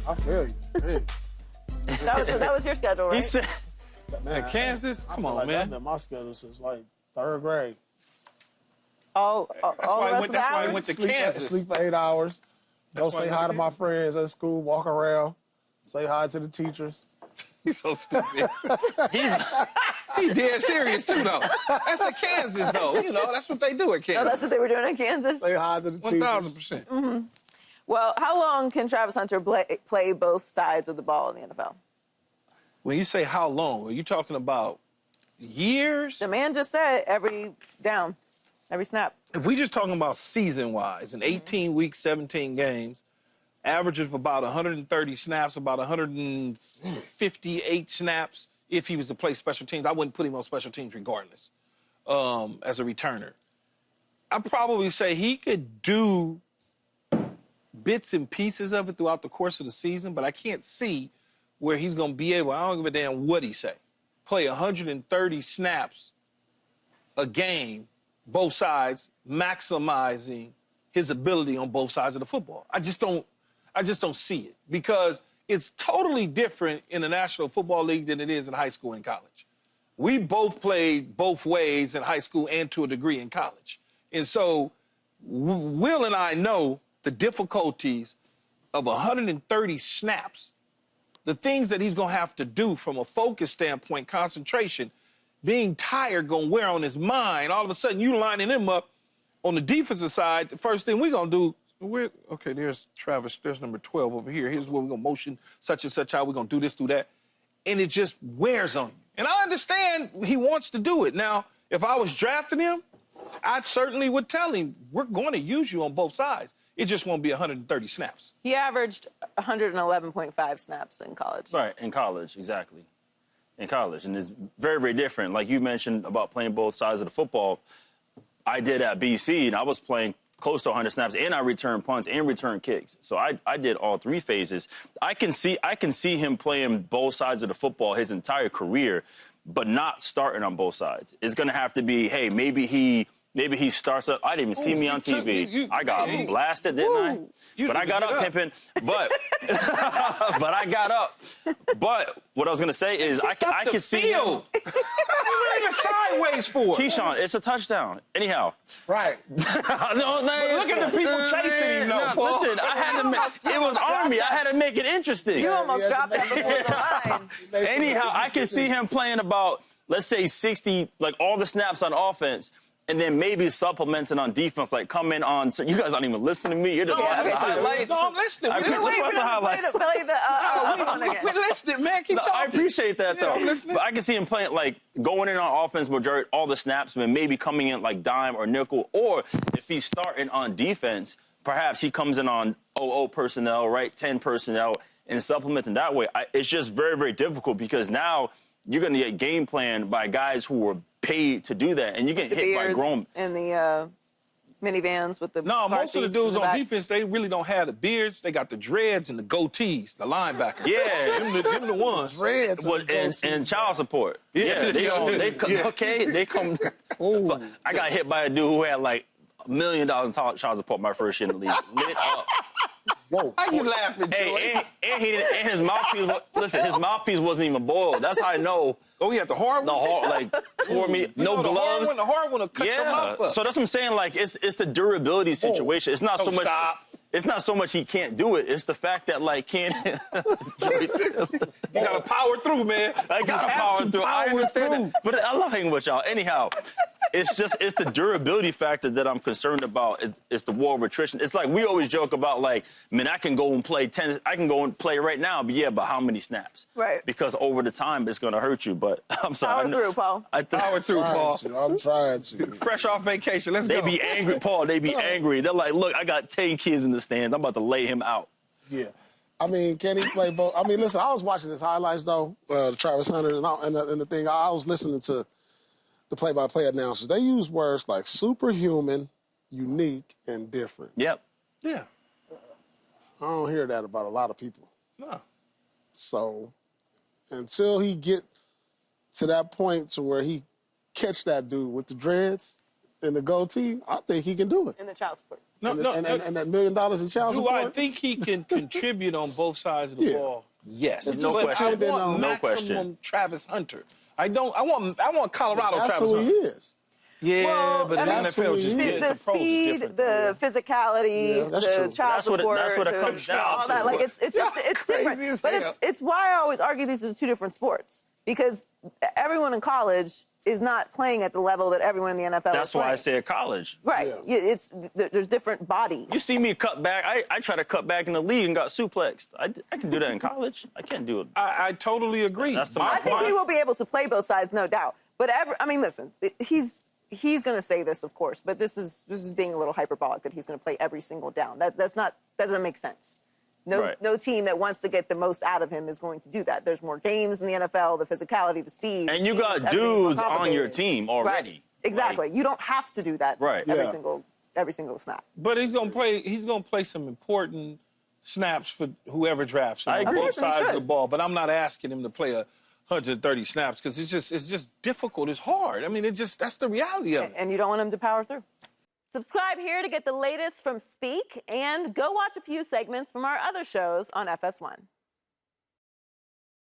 I feel you. Hey. That was your schedule, right? He said, Man, Kansas? I Come feel on, like man. That's been my schedule since like 3rd grade. all the rest of the that's why I hours? went to Sleep, Kansas. sleep for 8 hours. Go That's why say I hi went to to my Kansas. friends at school. Walk around. Say hi to the teachers. He's so stupid. He dead serious, too, though. That's at Kansas, though. You know, that's what they do at Oh, Kansas. that's what they were doing in Kansas? Say hi to the teachers. 1,000%. Well, how long can Travis Hunter play both sides of the ball in the NFL? When you say how long, are you talking about years? The man just said every down, every snap. If we just talking about season-wise, in 18 weeks, 17 games, average of about 130 snaps, about 158 snaps. If he was to play special teams, I wouldn't put him on special teams regardless as a returner. I'd probably say he could do bits and pieces of it throughout the course of the season, but I can't see where he's going to be able, I don't give a damn what he say, play 130 snaps a game, both sides, maximizing his ability on both sides of the football. I just don't see it because it's totally different in the National Football League than it is in high school and college. We both played both ways in high school and to a degree in college. And so Will and I know the difficulties of 130 snaps, the things that he's going to have to do from a focus standpoint, concentration, being tired, going to wear on his mind. All of a sudden, you lining him up on the defensive side. The first thing we're going to do, okay, there's Travis, there's number 12 over here. Here's where we're going to motion such and such, how we're going to do this, do that. And it just wears on you. And I understand he wants to do it. Now, if I was drafting him, I certainly would tell him, we're going to use you on both sides. It just won't be 130 snaps. He averaged 111.5 snaps in college. right, in college, exactly. In college. And it's very, very different. Like you mentioned about playing both sides of the football, I did at BC, and I was playing close to 100 snaps, and I returned punts and returned kicks. So I did all 3 phases. I can see him playing both sides of the football his entire career, but not starting on both sides. It's going to have to be, hey, maybe he starts up. I didn't even see me on TV. I got blasted, didn't I? But I got up, pimping. But but I got up. But what I was gonna say is I can see him. What are you sideways for? Keyshawn, it's a touchdown. Anyhow. Right. No, Look at the people chasing him, though, Paul. Listen, I had to it was Army. I had to make it interesting. You almost dropped that before the line. Anyhow, I can see him playing about, let's say, 60, like all the snaps on offense, and then maybe supplementing on defense, like come in on. So you guys aren't even listening to me. You're just watching the highlights. No, I'm listening. Let's watch the highlights. We're listening, man. Keep talking. I appreciate that, though. I'm listening. But I can see him playing, like, going in on offense majority, all the snaps, but maybe coming in like dime or nickel. Or if he's starting on defense, perhaps he comes in on 00 personnel, right, 10 personnel, and supplementing that way. It's just very, very difficult because now you're going to get game planned by guys who were paid to do that, and you get hit by grown. And the minivans with the No, most of the dudes on defense, they really don't have the beards. They got the dreads and the goatees, the linebackers. Yeah. them the ones. Dreads And child support. Yeah, they come. I got hit by a dude who had like $1 million in child support my first year in the league. Lit up. Whoa. How you laughing, Joey? Hey, and his mouthpiece. Listen, his mouthpiece wasn't even boiled. That's how I know. Oh, he had the hard one? Like toward me, no gloves. The hard one will cut your mouth up. So that's what I'm saying. Like it's the durability situation. It's not so much. Stop. It's not so much he can't do it. It's the fact that like can't. You gotta power through, man. I gotta power through. I understand that, but I love hanging with y'all. Anyhow, it's the durability factor that I'm concerned about. It's the war of attrition. It's like we always joke about like, man, I can go and play 10. I can go and play right now, but how many snaps? Right. Because over the time it's gonna hurt you. But I'm sorry. Power through, Paul. Power through, Paul. I'm trying to. Fresh off vacation. Let's They go. be angry, Paul. They be angry. They're like, look, I got 10 kids in the stands. I'm about to lay him out. Yeah. I mean, can he play both? I mean, listen, I was watching his highlights, though, Travis Hunter, and the thing, I was listening to the play-by-play announcers. They use words like superhuman, unique, and different. Yep. Yeah. I don't hear that about a lot of people. No. So until he get to that point to where he catch that dude with the dreads and the goatee, I think he can do it. And the child support. No, and, no, and, no. and that $1 million in child Do support. I think he can contribute on both sides of the Yeah. ball? Yes. It's No just But I question. depending want on- No maximum question. Travis Hunter. I want Colorado That's Travis who he Hunter. is. Yeah, Well, but I in mean, the That's NFL, who it's just he the, is. the the pros are speed, different. the physicality, Yeah, that's the true. child That's what it- support, that's what it the comes down all that. to. Like it's just it's Crazy different. as But hell. it's why I always argue these are two different sports, because everyone in college is not playing at the level that everyone in the NFL That's is why playing. I said college. Right. Yeah. There's different bodies. You see me cut back. I try to cut back in the league and got suplexed. I can do that in college. I can't do it. I totally agree. That's the- My I think point- he will be able to play both sides, no doubt. But I mean, listen, he's going to say this, of course, but this is being a little hyperbolic that he's going to play every single down. That doesn't make sense. Right. No team that wants to get the most out of him is going to do that. There's more games in the NFL, the physicality, the speed. And the you schemes, got everything's more dudes on your complicated. team already. Right. Exactly. Like, You don't have to do that Right. every single snap. But he's gonna play. He's gonna play some important snaps for whoever drafts him I on agree. both Of course he sides of should. the ball. But I'm not asking him to play 130 snaps because it's just difficult. It's hard. I mean, that's the reality of it. And you don't want him to power through. Subscribe here to get the latest from Speak, and go watch a few segments from our other shows on FS1.